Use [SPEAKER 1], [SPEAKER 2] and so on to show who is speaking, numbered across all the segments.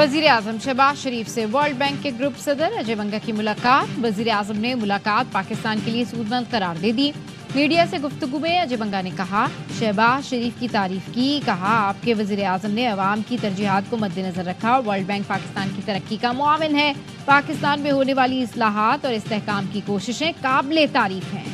[SPEAKER 1] वजीर आजम शहबाज शरीफ से world bank के ग्रुप सदर अजय बंगा की मुलाकात। वजीर आजम ने मुलाकात पाकिस्तान के लिए सूदमंद करार दे दी। मीडिया से गुफ्तगू में अजय बंगा ने कहा, शहबाज शरीफ की तारीफ की। कहा, आपके वजीर आजम ने अवाम की तरजीहात को मद्देनजर रखा। वर्ल्ड बैंक पाकिस्तान की तरक्की का मुआविन है। पाकिस्तान में होने वाली इस्लाहात और इस्तेहकाम की कोशिशें काबिले तारीफ हैं।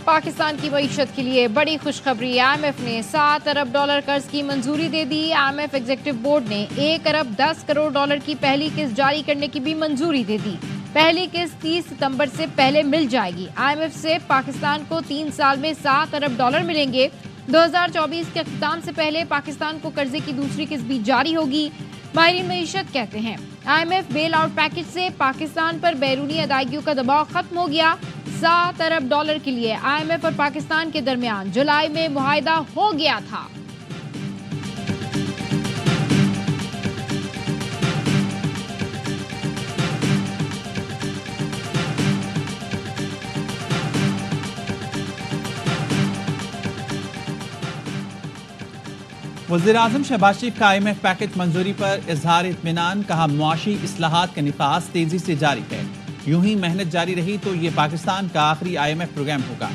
[SPEAKER 1] पाकिस्तान की मईशत के लिए बड़ी खुशखबरी। IMF ने $7 अरब कर्ज की मंजूरी दे दी। IMF एग्जीक्यूटिव बोर्ड ने $1 अरब 10 करोड़ की पहली किस्त जारी करने की भी मंजूरी दे दी। पहली किस्त 30 सितंबर से पहले मिल जाएगी। IMF से पाकिस्तान को 3 साल में $7 अरब मिलेंगे। 2024 के अख्ताम से पहले पाकिस्तान को कर्जे की दूसरी किस्त भी जारी होगी। माहिरीन मईशत कहते हैं, IMF बेल आउट पैकेज से पाकिस्तान पर बैरूनी अदायगियों का दबाव खत्म हो गया। $7 अरब के लिए IMF और पाकिस्तान के दरमियान जुलाई में मुआहदा हो गया था।
[SPEAKER 2] वज़ीर-ए-आज़म शहबाज शरीफ का IMF पैकेज मंजूरी पर इजहार इत्मीनान। कहा, मुआशी इस्लाहात का निफाज तेजी से जारी है। यूं ही मेहनत जारी रही तो ये पाकिस्तान का आखिरी IMF प्रोग्राम होगा।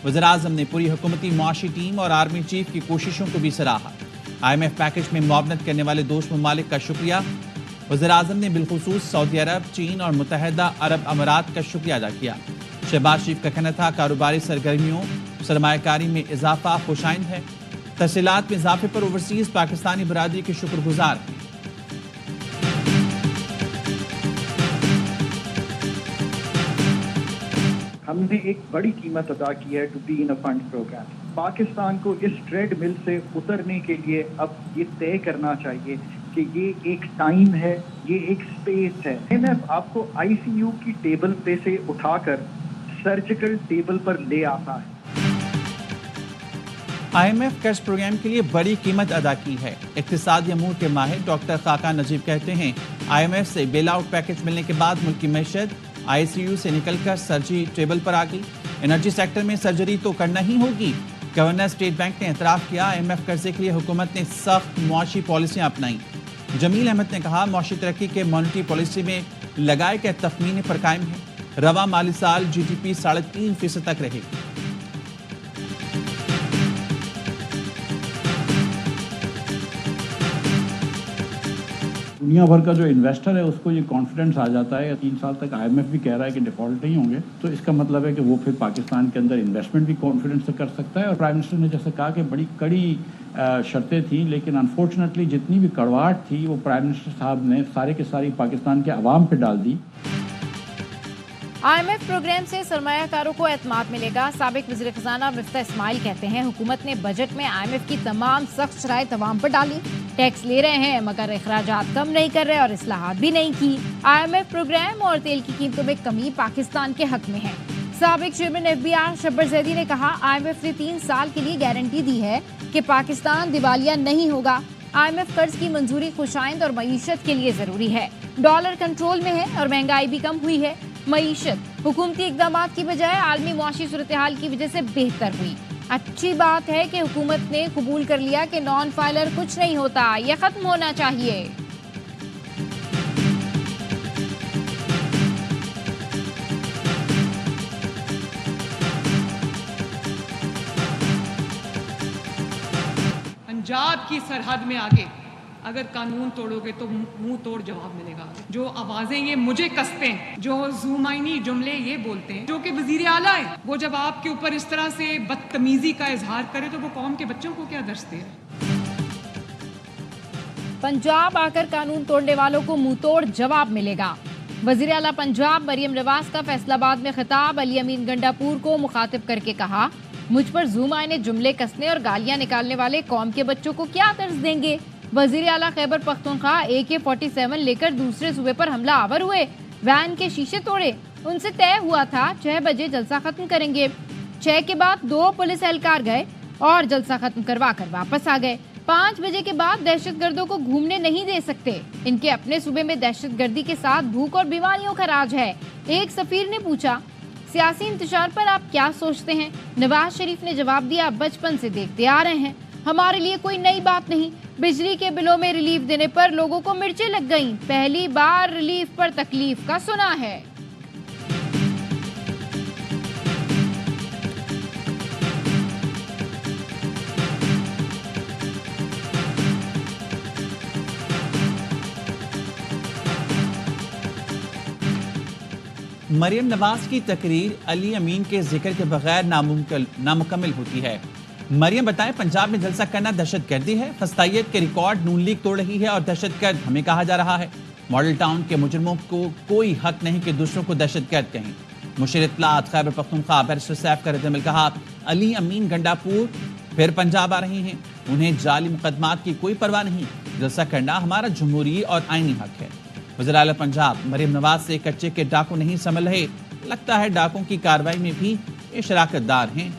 [SPEAKER 2] वज़ीर-ए-आज़म ने पूरी हुकूमती मुआशी टीम और आर्मी चीफ की कोशिशों को भी सराहा। IMF पैकेज में मुआवनत करने वाले दोस्त ममालिक का शुक्रिया। वज़ीर-ए-आज़म ने बिलखुसूस सऊदी अरब, चीन और मुत्तहिदा अरब अमारात का शुक्रिया अदा किया। शहबाज शरीफ का कहना था, कारोबारी सरगर्मियों, सरमायाकारी में इजाफा खुशाइंद है। तहसीलात में इजाफे पर ओवरसीज पाकिस्तानी बरादरी के शुक्रगुजार हैं।
[SPEAKER 3] हमने एक बड़ी कीमत अदा की है to be in a fund program. Pakistan को इस ट्रेडमिल से उतरने के लिए अब ये तय करना चाहिए कि ये एक टाइम है, ये एक स्पेस है। IMF आपको ICU की टेबल पे से उठाकर सर्जिकल टेबल पर ले आता है।
[SPEAKER 2] IMF कर्ज प्रोग्राम के लिए बड़ी कीमत अदा की है। इक्तिसादी अमूर के माहिर डॉक्टर खाका नजीब कहते हैं, IMF से बेल आउट पैकेज मिलने के बाद मुल्क की मैशत ICU से निकलकर सर्जरी टेबल पर आ गई। एनर्जी सेक्टर में सर्जरी तो करना ही होगी। गवर्नर स्टेट बैंक ने एतराफ़ किया, IMF कर्जे के लिए हुकूमत ने सख्त मुआशी पॉलिसियाँ अपनाई। जमील अहमद ने कहा, मुआशी तरक्की के मॉनिटरी पॉलिसी में लगाए गए तखमीने पर कायम है। रवा माली साल GDP 3.5% तक रहेगी।
[SPEAKER 4] दुनिया भर का जो इन्वेस्टर है उसको ये कॉन्फिडेंस आ जाता है। 3 साल तक IMF भी कह रहा है कि डिफॉल्ट नहीं होंगे, तो इसका मतलब है कि वो फिर पाकिस्तान के अंदर इन्वेस्टमेंट भी कॉन्फिडेंस से कर सकता है। और प्राइम मिनिस्टर ने जैसे कहा कि बड़ी कड़ी शर्तें थी, लेकिन अनफॉर्चुनेटली जितनी भी कड़वाहट थी वो प्राइम मिनिस्टर साहब ने सारे के सारी पाकिस्तान के अवाम पे डाल दी।
[SPEAKER 1] IMF प्रोग्राम से सरमायाकारों को एतमाद मिलेगा। साबिक वज़ीर खजाना मिफ्ता इस्माइल कहते हैं, हुकूमत ने बजट में IMF की तमाम सख्त शराइत अवाम पर डाली। टैक्स ले रहे हैं मगर अखराजात कम नहीं कर रहे और इस्लाहात भी नहीं की। IMF प्रोग्राम और तेल की कीमतों में कमी पाकिस्तान के हक में है। साबिक चेयरमैन FBR शब्बर जैदी ने कहा, IMF ने 3 साल के लिए गारंटी दी है कि पाकिस्तान दिवालिया नहीं होगा। IMF कर्ज की मंजूरी खुशाइंद और मईशत के लिए जरूरी है। डॉलर कंट्रोल में है और महंगाई भी कम हुई है। मईशत हुकूमती इकदाम की बजाय आलमी मुआशी सूरत हाल की वजह से बेहतर हुई। अच्छी बात है कि हुकूमत ने कबूल कर लिया कि नॉन फाइलर कुछ नहीं होता, यह खत्म होना चाहिए।
[SPEAKER 5] पंजाब की सरहद में आगे अगर कानून तोड़ोगे तो मुंह तोड़ जवाब मिलेगा। जो आवाजें ये मुझे कसते हैं, जो जुमाइनी जुमले ये बोलते हैं, जो कि वजीर आला है, वो जब आपके ऊपर इस तरह से बदतमीजी का इजहार करे तो वो कौम के बच्चों को क्या दर्श दे?
[SPEAKER 1] पंजाब आकर कानून तोड़ने वालों को मुंह तोड़ जवाब मिलेगा। वजीर आला पंजाब मरियम नवाज का फैसलाबाद में खिताब। अली अमीन गंडापुर को मुखातिब करके कहा, मुझ पर जुमाइने जुमले कसने और गालियां निकालने वाले कौम के बच्चों को क्या दर्ज देंगे? वजीर आला खैबर पख्तूनख्वा AK-47 लेकर दूसरे सूबे पर हमला आवर हुए, वैन के शीशे तोड़े। उनसे तय हुआ था 6 बजे जलसा खत्म करेंगे। 6 के बाद 2 पुलिस एहलकार गए और जलसा खत्म करवा कर वापस आ गए। 5 बजे के बाद दहशतगर्दों को घूमने नहीं दे सकते। इनके अपने सूबे में दहशतगर्दी के साथ भूख और बीमारियों का राज है। एक सफीर ने पूछा, सियासी इंतशार पर आप क्या सोचते हैं? नवाज शरीफ ने जवाब दिया, बचपन से देखते आ रहे हैं। हमारे लिए कोई नई बात नहीं। बिजली के बिलों में रिलीफ देने पर लोगों को मिर्चें लग गईं। पहली बार रिलीफ पर तकलीफ का सुना है।
[SPEAKER 2] मरियम नवाज की तकरीर अली अमीन के जिक्र के बगैर नामुकम्मल होती है। मरियम बताएं, पंजाब में जलसा करना दहशतगर्दी है। फस्तायत के रिकॉर्ड नून लीग तोड़ रही है और दहशतगर्द हमें कहा जा रहा है। मॉडल टाउन के मुजरिमों को कोई हक नहीं कि दूसरों को दहशतगर्द कहें। मुशीर इत्तलात खैबर पख्तूनख्वा बैरिस्टर सैफ का रद्दअमल कहा, अली अमीन गंडापुर फिर पंजाब आ रहे हैं। उन्हें जाली मुकदमात की कोई परवाह नहीं। जलसा करना हमारा जमहूरी और आईनी हक है। वज़ीर आला पंजाब मरियम नवाज से कच्चे के डाकू नहीं संभल रहे। लगता है डाकों की कार्रवाई में भी ये शराकतदार हैं।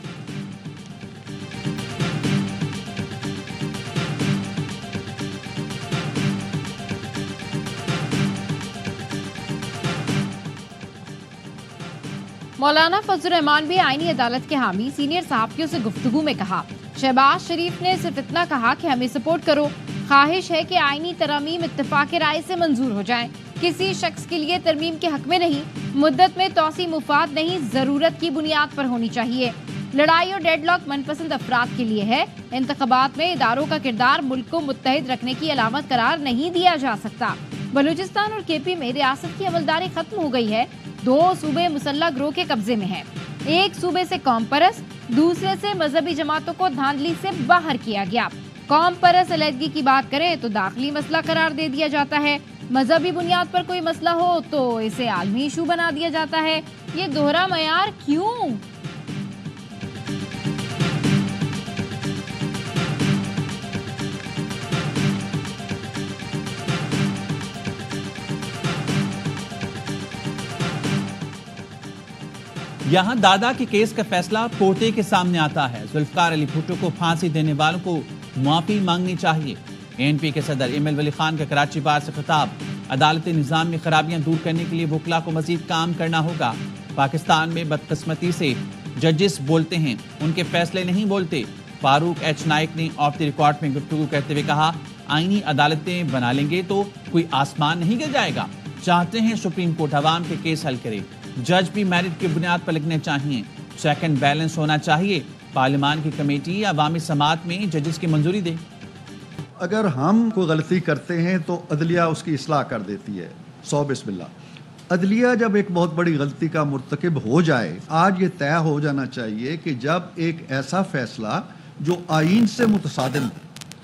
[SPEAKER 1] मौलाना फजल रहमान भी आईनी अदालत के हामी। सीनियर सहाफियों से गुफ्तगू में कहा, शहबाज शरीफ ने सिर्फ इतना कहा कि हमें सपोर्ट करो। ख्वाहिश है कि आईनी तरमीम इत्तेफाक राय से मंजूर हो जाए। किसी शख्स के लिए तरमीम के हक में नहीं। मुद्दत में तौसी मुफाद नहीं, जरूरत की बुनियाद पर होनी चाहिए। लड़ाई और डेडलॉक मनपसंद अफराद के लिए है। इंतखाबात में इदारों का किरदार मुल्क को मुत्तहिद रखने की अलामत करार नहीं दिया जा सकता। बलूचिस्तान और केपी में रियासत की अमलदारी खत्म हो गई है। 2 सूबे मुसल्लह गिरोह के कब्जे में हैं। एक सूबे से कौम परस, दूसरे से मजहबी जमातों को धांधली से बाहर किया गया। कौम परस अलहदगी की बात करें तो दाखिली मसला करार दे दिया जाता है। मजहबी बुनियाद पर कोई मसला हो तो इसे आलमी इशू बना दिया जाता है। ये दोहरा मयार क्यों?
[SPEAKER 2] यहाँ दादा के केस का फैसला पोते के सामने आता है। जुल्फकार अली भुट्टो को फांसी देने वालों को मुआफी मांगनी चाहिए। एएनपी के सदर एमएल वली खान का कराची बार से खिताब, अदालती निज़ाम में खराबियां दूर करने के लिए वकला को मजीद काम करना होगा। पाकिस्तान में बदकिस्मती से जजेस बोलते हैं, उनके फैसले नहीं बोलते। फारूक एच नाइक ने ऑफ द रिकॉर्ड में गुफ्तगू करते हुए कहा, आईनी अदालतें बना लेंगे तो कोई आसमान नहीं गिर जाएगा। चाहते हैं सुप्रीम कोर्ट अवाम के केस हल करे। जज भी मेरिट की बुनियाद पर लिखने चाहिए। चेक एंड बैलेंस होना चाहिए। पार्लियामान की कमेटी अवामी समात में जजेस की मंजूरी दे।
[SPEAKER 6] अगर हम कोई गलती करते हैं तो अदलिया उसकी इस्लाह कर देती है। 100 बिस्मिल्लाह। अदलिया जब एक बहुत बड़ी गलती का मुर्तकिब हो जाए, आज ये तय हो जाना चाहिए कि जब एक ऐसा फैसला जो आईन से मुतसादिम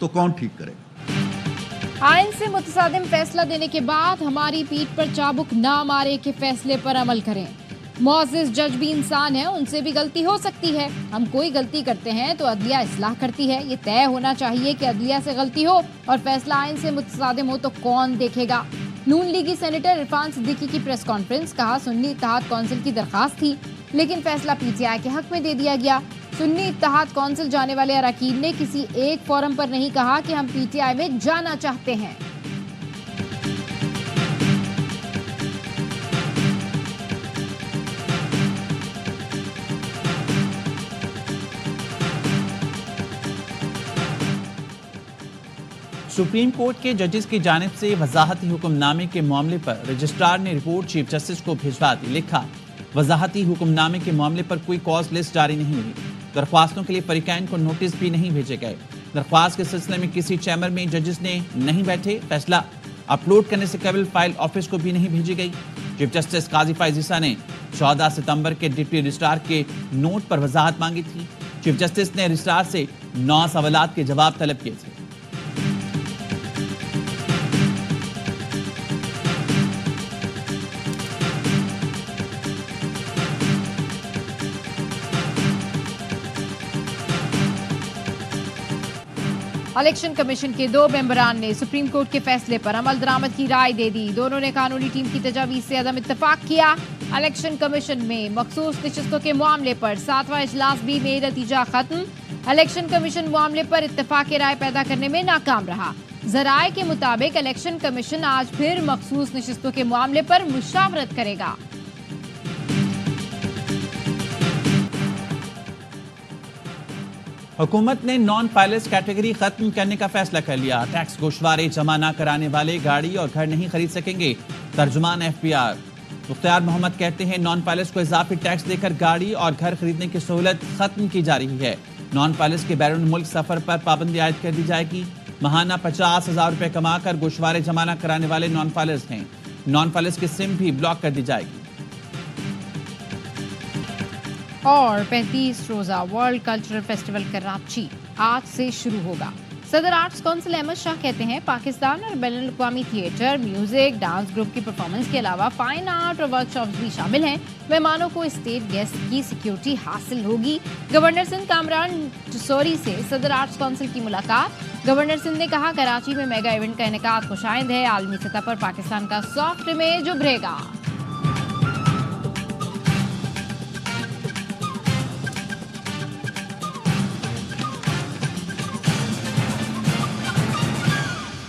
[SPEAKER 6] तो कौन ठीक करेगा।
[SPEAKER 1] आईन से मुतसादिम फैसला देने के बाद हमारी पीठ पर चाबुक ना मारे के फैसले पर अमल करें। मुअज़्ज़िज़ जज भी इंसान है, उनसे भी गलती हो सकती है। हम कोई गलती करते हैं तो अदलिया इस्लाह करती है। ये तय होना चाहिए कि अदलिया से गलती हो और फैसला आईन से मुतसादिम हो तो कौन देखेगा। नून लीगी सेनेटर इरफान सिद्दीकी की प्रेस कॉन्फ्रेंस, कहा सुन्नी इत्तेहाद कौंसिल की दरखास्त थी लेकिन फैसला पीटीआई के हक में दे दिया गया। सुन्नी इत्तेहाद कौंसिल जाने वाले अरकान ने किसी एक फोरम पर नहीं कहा कि हम पीटीआई में जाना चाहते हैं।
[SPEAKER 2] सुप्रीम कोर्ट के जजेस की जानिब से वजाहती हुक्मनामे के मामले पर रजिस्ट्रार ने रिपोर्ट चीफ जस्टिस को भिजवा दी। लिखा, वजाहती हुक्मनामे के मामले पर कोई कॉज लिस्ट जारी नहीं हुई। दरख्वास्तों के लिए फरीकैन को नोटिस भी नहीं भेजे गए। दरख्वास्त के सिलसिले में किसी चैम्बर में जजेस ने नहीं बैठे। फैसला अपलोड करने से कबल फाइल ऑफिस को भी नहीं भेजी गई। चीफ जस्टिस काजी फैज़ ईसा ने 14 सितंबर के डिप्टी रजिस्ट्रार के नोट पर वजाहत मांगी थी। चीफ जस्टिस ने रजिस्ट्रार से 9 सवालात के जवाब तलब किए थे।
[SPEAKER 1] इलेक्शन कमीशन के 2 मेंबरान ने सुप्रीम कोर्ट के फैसले पर अमल दरामद की राय दे दी। दोनों ने कानूनी टीम की तजावीज़ से अदम इत्तेफाक किया। इलेक्शन कमीशन में मखसूस नशिस्तों के मामले पर 7वां इजलास भी में नतीजा खत्म। इलेक्शन कमीशन मामले पर इत्तेफाक राय पैदा करने में नाकाम रहा। जराए के मुताबिक इलेक्शन कमीशन आज फिर मखसूस नशिस्तों के मामले पर मुशावरत करेगा।
[SPEAKER 2] हुकूमत ने नॉन पायलट कैटेगरी खत्म करने का फैसला कर लिया। टैक्स गोशवारे जमा न कराने वाले गाड़ी और घर नहीं खरीद सकेंगे। तर्जुमान FPR मुख्तार मोहम्मद कहते हैं नॉन पायलट्स को इजाफी टैक्स देकर गाड़ी और घर खरीदने की सहूलत खत्म की जा रही है। नॉन पायलट्स के बैरून मुल्क सफर पर पाबंदी आयद कर दी जाएगी। महाना 50,000 रुपए कमाकर गोशवारे जमा न कराने वाले नॉन पायलट्स हैं। नॉन पायलट्स की सिम भी ब्लॉक कर दी जाएगी।
[SPEAKER 1] और 35 रोजा वर्ल्ड कल्चरल फेस्टिवल कराची आज से शुरू होगा। सदर आर्ट्स काउंसिल अहमद शाह कहते हैं पाकिस्तान और बैनुल अक़वामी थिएटर, म्यूजिक, डांस ग्रुप की परफॉर्मेंस के अलावा फाइन आर्ट और वर्कशॉप्स भी शामिल हैं। मेहमानों को स्टेट गेस्ट की सिक्योरिटी हासिल होगी। गवर्नर सिंध कामरान टसौरी से सदर आर्ट्स काउंसिल की मुलाकात। गवर्नर सिंध ने कहा कराची में मेगा इवेंट का इनेकाद खुशाइंद है। आलमी सतह पर पाकिस्तान का सॉफ्ट इमेज उभरेगा।